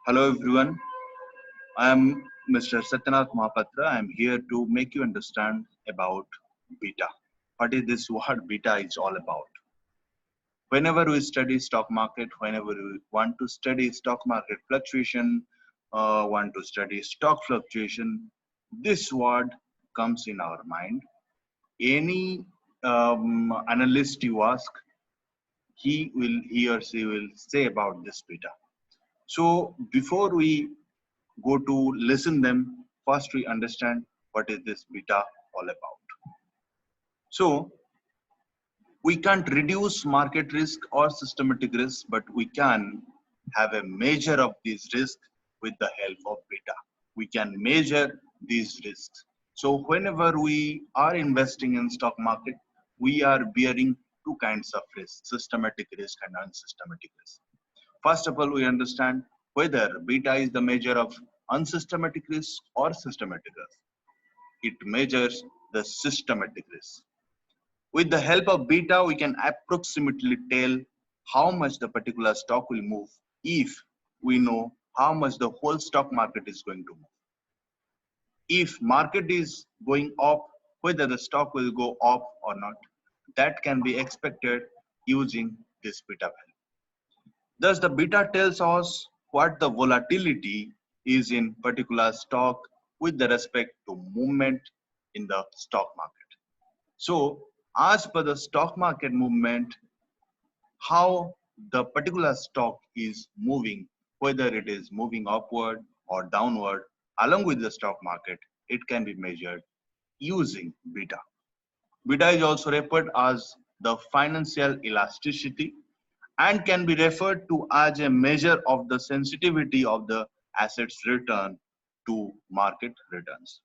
Hello everyone, I am Mr. Satyanath Mahapatra. I am here to make you understand about beta. What is this word beta is all about? Whenever we study stock market, whenever we want to study stock market fluctuation, want to study stock fluctuation, this word comes in our mind. Any analyst you ask, he or she will say about this beta. So before we go to listen them, first we understand what is this beta all about. So we can't reduce market risk or systematic risk, but we can have a measure of these risks with the help of beta. We can measure these risks. So whenever we are investing in stock market, we are bearing two kinds of risk, systematic risk and unsystematic risk. First of all, we understand whether beta is the measure of unsystematic risk or systematic risk. It measures the systematic risk. With the help of beta, we can approximately tell how much the particular stock will move if we know how much the whole stock market is going to move. If market is going up, whether the stock will go up or not, that can be expected using this beta value. Thus, the beta tells us what the volatility is in particular stock with the respect to movement in the stock market. So, as per the stock market movement, how the particular stock is moving, whether it is moving upward or downward, along with the stock market, it can be measured using beta. Beta is also referred as the financial elasticity and can be referred to as a measure of the sensitivity of the assets return to market returns.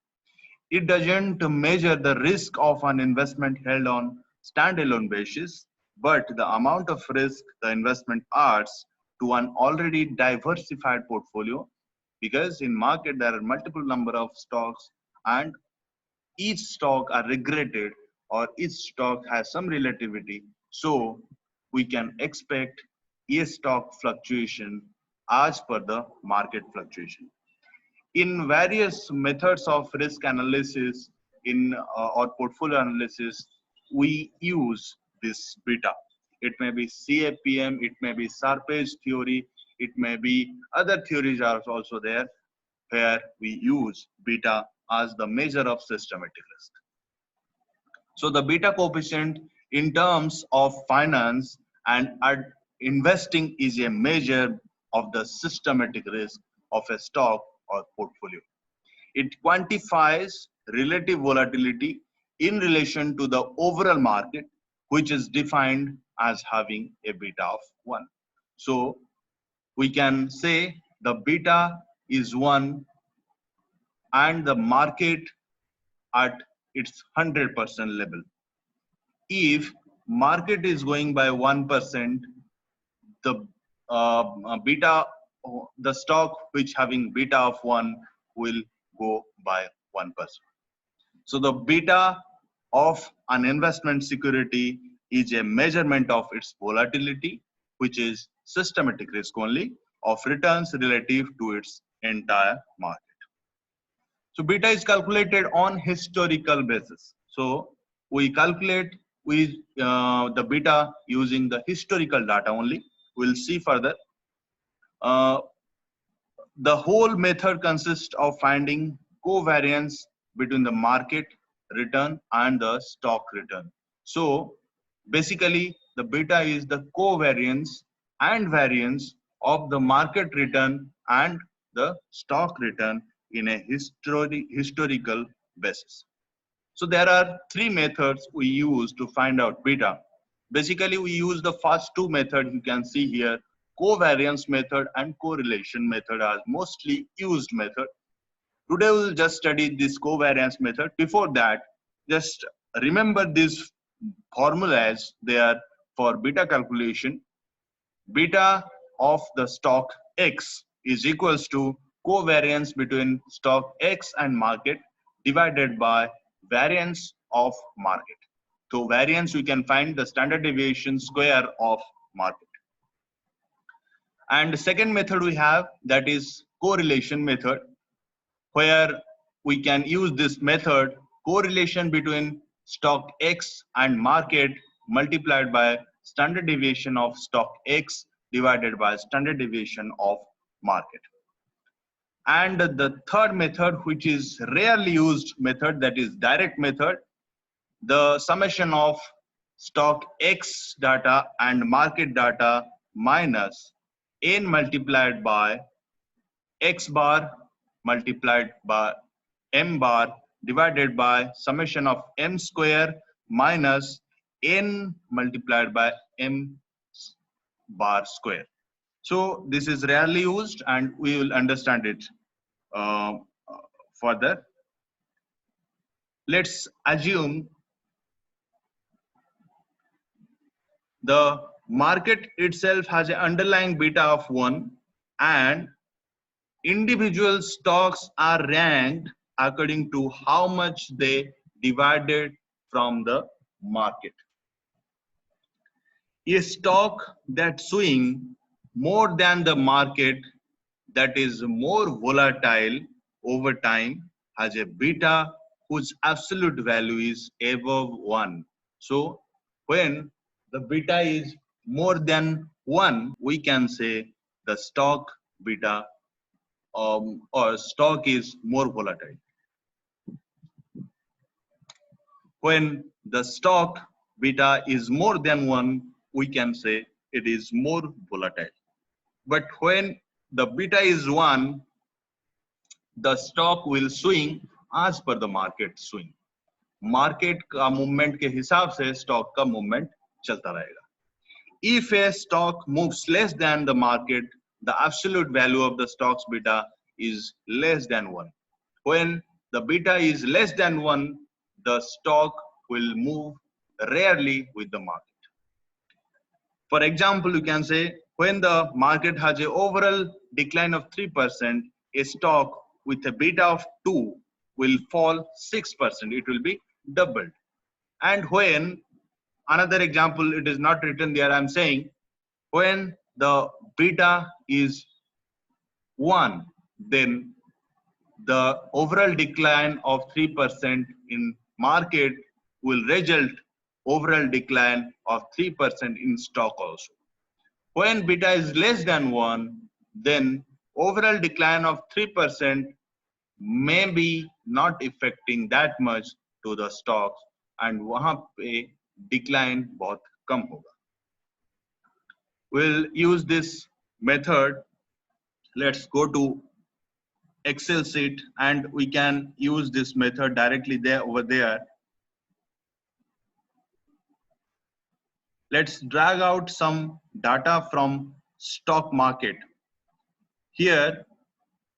It doesn't measure the risk of an investment held on standalone basis, but the amount of risk the investment adds to an already diversified portfolio, because in market there are multiple number of stocks and each stock are regretted or each stock has some relativity. So we can expect a stock fluctuation as per the market fluctuation. In various methods of risk analysis in or portfolio analysis, we use this beta. It may be CAPM, it may be Sharpe theory, it may be other theories are also there where we use beta as the measure of systematic risk. So the beta coefficient in terms of finance and investing is a measure of the systematic risk of a stock or portfolio. It quantifies relative volatility in relation to the overall market, which is defined as having a beta of 1. So we can say the beta is 1 and the market at its 100% level. If market is going by 1%, the beta, the stock which having beta of 1 will go by 1%. So the beta of an investment security is a measurement of its volatility, which is systematic risk only, of returns relative to its entire market. So beta is calculated on historical basis. So we calculate with the beta using the historical data only. We'll see further. The whole method consists of finding covariance between the market return and the stock return. So basically the beta is the covariance and variance of the market return and the stock return in a historical basis. So there are three methods we use to find out beta. Basically, we use the first two methods you can see here, covariance method and correlation method are mostly used method. Today we will just study this covariance method. Before that, just remember these formulas. They are for beta calculation. Beta of the stock X is equals to covariance between stock X and market divided by variance of market. So variance we can find the standard deviation square of market. And the second method we have, that is correlation method, where we can use this method, correlation between stock X and market multiplied by standard deviation of stock X divided by standard deviation of market. And the third method, which is rarely used method, that is direct method, the summation of stock X data and market data minus n multiplied by X bar multiplied by M bar divided by summation of M square minus N multiplied by M bar square. So this is rarely used and we will understand it uh, further. Let's assume the market itself has an underlying beta of 1 and individual stocks are ranked according to how much they divided from the market. A stock that swing more than the market, that is more volatile over time, has a beta whose absolute value is above 1. So when the beta is more than 1, we can say the stock beta or stock is more volatile. When the stock beta is more than 1, we can say it is more volatile. But when the beta is 1, the stock will swing as per the market swing. Market का movement के हिसाब से stock का movement चलता रहेगा. If a stock moves less than the market, the absolute value of the stock's beta is less than 1. When the beta is less than 1, the stock will move rarely with the market. For example, you can say when the market has an overall decline of 3%, a stock with a beta of 2 will fall 6%. It will be doubled. And when, another example, it is not written there, I'm saying when the beta is 1, then the overall decline of 3% in market will result overall decline of 3% in stock also. When beta is less than 1, then overall decline of 3% may be not affecting that much to the stocks and वहां पे decline बहुत कम होगा. We'll use this method. Let's go to Excel sheet and we can use this method directly there over there. Let's drag out some data from stock market. Here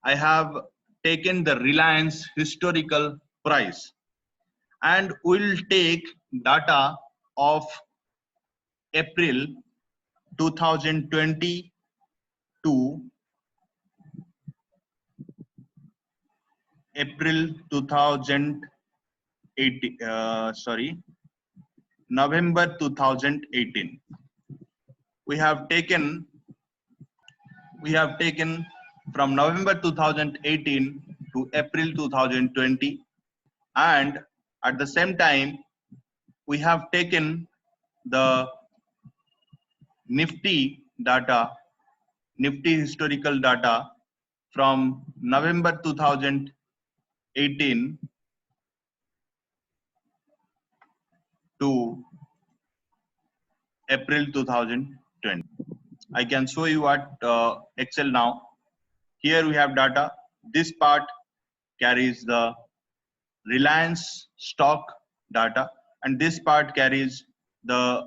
I have taken the Reliance historical price and we'll take data of April 2020 to April 2018, November 2018. We have taken from November 2018 to April 2020, and at the same time we have taken the Nifty data, Nifty historical data from November 2018 to April 2020. I can show you at Excel now. Here we have data. This part carries the Reliance stock data and this part carries the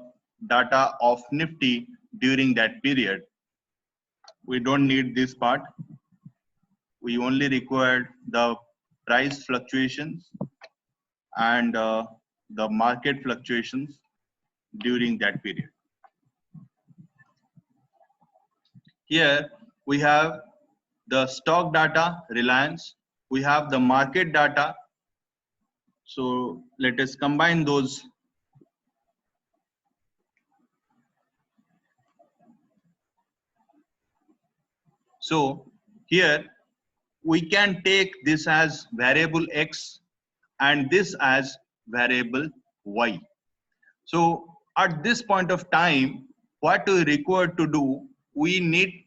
data of Nifty during that period. We don't need this part. We only require the price fluctuations and the market fluctuations during that period. Here we have the stock data, Reliance. We have the market data. So let us combine those. So here we can take this as variable x and this as variable y. So at this point of time, what we require to do, we need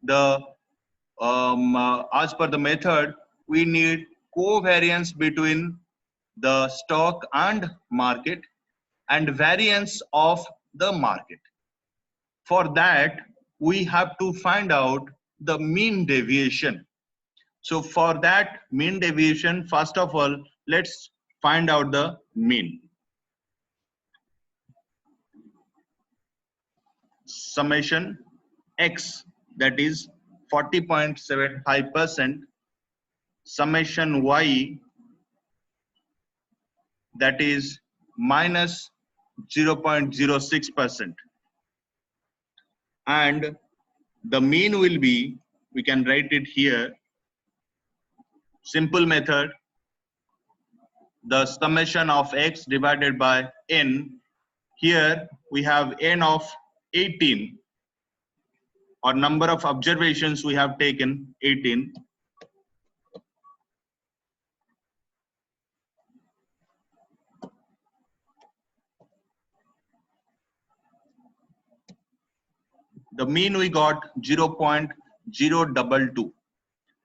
the as per the method, we need covariance between the stock and market and variance of the market. For that, we have to find out the mean deviation. So for that mean deviation, first of all, let's find out the mean. Summation x, that is 40.75%, summation y, that is minus 0.06%, and the mean will be, we can write it here, simple method, the summation of x divided by n. Here we have n of 18, or number of observations we have taken 18. The mean we got 0.022.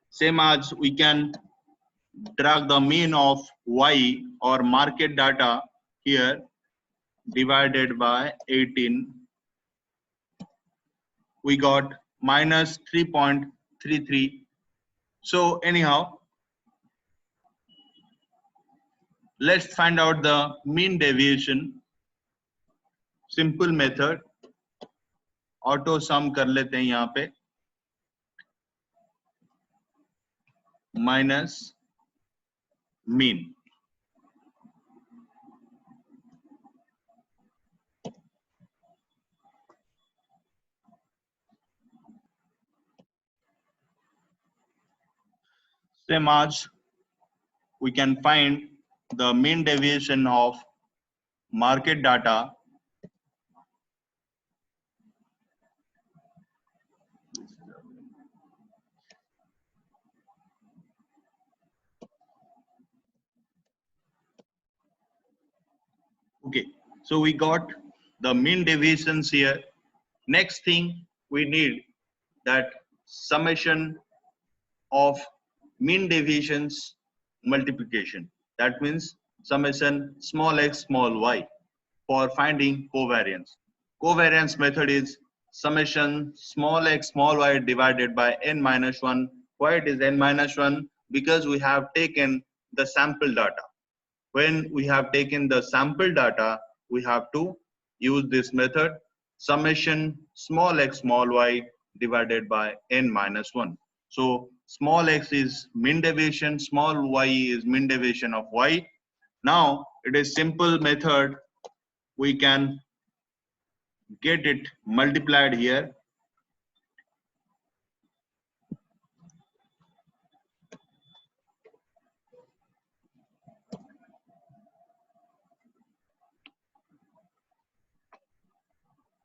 Same as we can drag the mean of y or market data here, divided by 18. We got minus 3.33. So anyhow, let's find out the mean deviation. Simple method, auto सम कर लेते हैं यहाँ पे, minus mean. Same as we can find the mean deviation of market data. Okay, so we got the mean deviations here. Next thing we need that summation of mean deviations multiplication. That means summation small x small y for finding covariance. Covariance method is summation small x small y divided by n minus 1. Why it is n minus 1? Because we have taken the sample data. When we have taken the sample data, we have to use this method, summation small x small y divided by n minus 1. So small x is mean deviation, small y is mean deviation of y. Now it is simple method, we can get it multiplied here.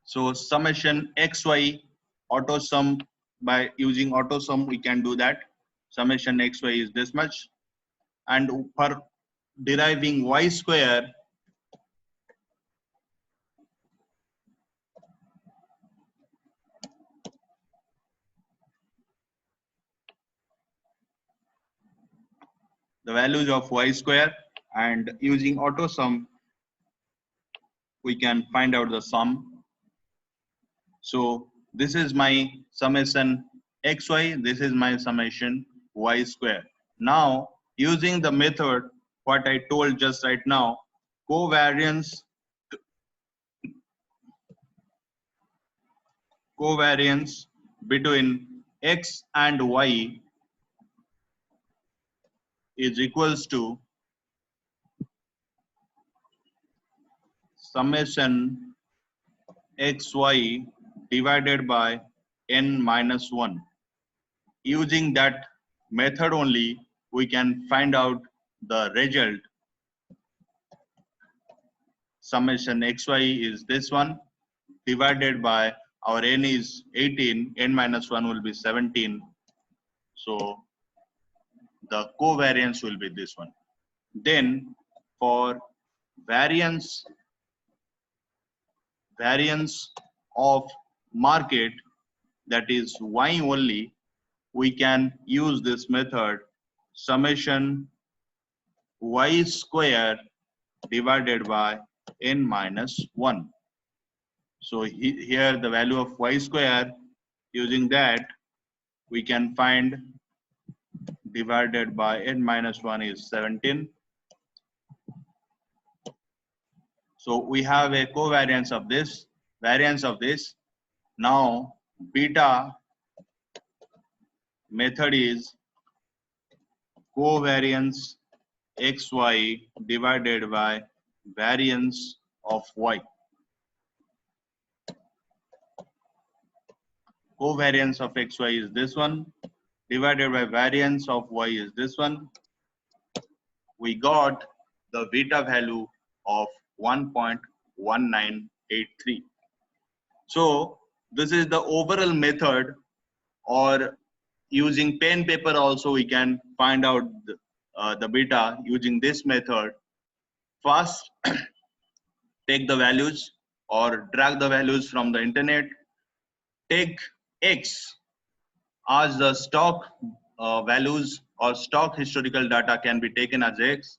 So summation xy, auto sum, by using auto sum we can do that. Summation xy is this much, and for deriving y square, the values of y square, and using auto sum we can find out the sum. So this is my summation xy, this is my summation y square. Now using the method what I told just right now, covariance between x and y is equals to summation xy divided by n minus 1. Using that method only, we can find out the result. Summation xy is this one, divided by our n is 18, n minus 1 will be 17. So the covariance will be this one. Then for variance of market, that is y only, we can use this method, summation y square divided by n minus 1. So here the value of y square, using that we can find divided by n minus 1 is 17. So we have a covariance of this, variance of this. Now beta method is covariance xy divided by variance of y. Covariance of xy is this one, divided by variance of y is this one. We got the beta value of 1.1983. So this is the overall method, or using pen paper also we can find out the beta using this method. First, take the values or drag the values from the internet. Take X as the stock values or stock historical data can be taken as X,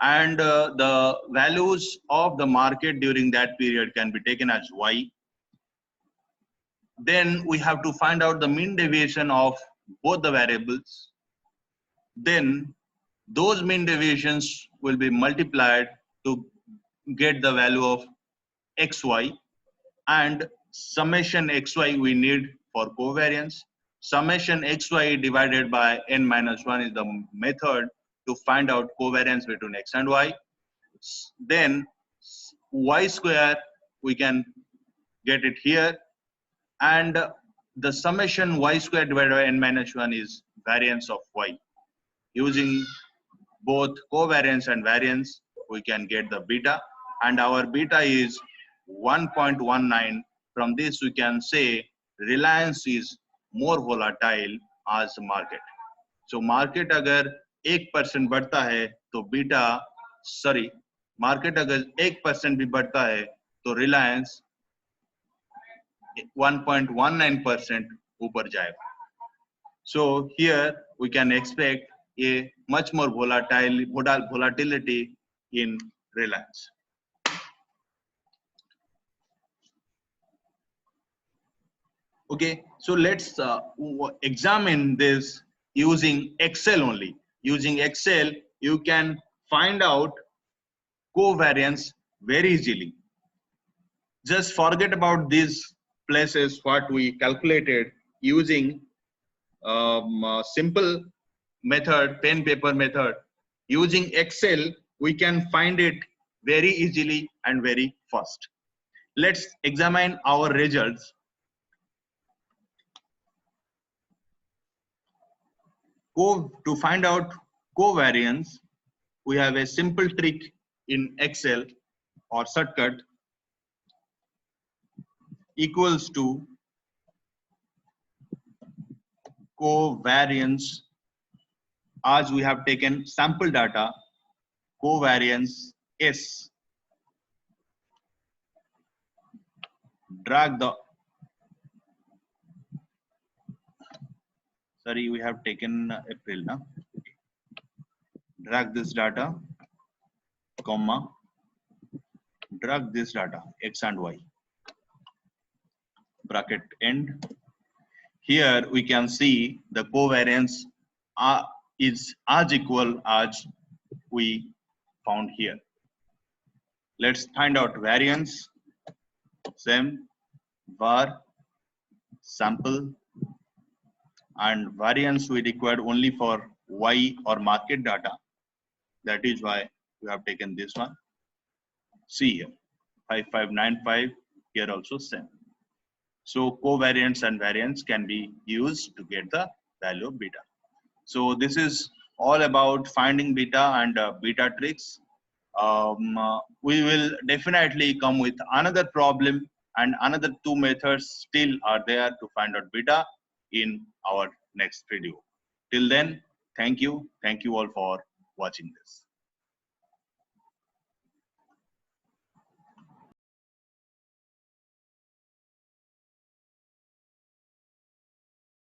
and the values of the market during that period can be taken as Y. Then we have to find out the mean deviation of both the variables. Then those mean deviations will be multiplied to get the value of xy, and summation xy we need for covariance. Summation xy divided by n minus 1 is the method to find out covariance between x and y. Then y square we can get it here, and the summation y square divided by n minus 1 is variance of y. Using both covariance and variance, we can get the beta, and our beta is 1.19. From this we can say Reliance is more volatile as market. So market अगर 1% बढ़ता है तो beta, sorry, market अगर 1% भी बढ़ता है तो रिलायंस 1.19% ऊपर जाएगा. So here we can expect a much more volatility in Reliance. Okay, so let's examine this using Excel only. Using Excel, you can find out covariance very easily. Just forget about these places what we calculated using simple method, pen paper method. Using Excel, we can find it very easily and very fast. Let's examine our results. To find out covariance, we have a simple trick in Excel or shortcut, equals to covariance. As we have taken sample data, covariance S. Drag the, sorry, we have taken April now. Drag this data, comma, drag this data, X and Y. Bracket end. Here we can see the covariance is as equal as we found here. Let's find out variance. Same, var sample, and variance we required only for Y or market data. That is why we have taken this one. See here, 5595, here also same. So covariance and variance can be used to get the value of beta. So this is all about finding beta and beta tricks. We will definitely come with another problem and another two methods still are there to find out beta in our next video. Till then, thank you all for watching this.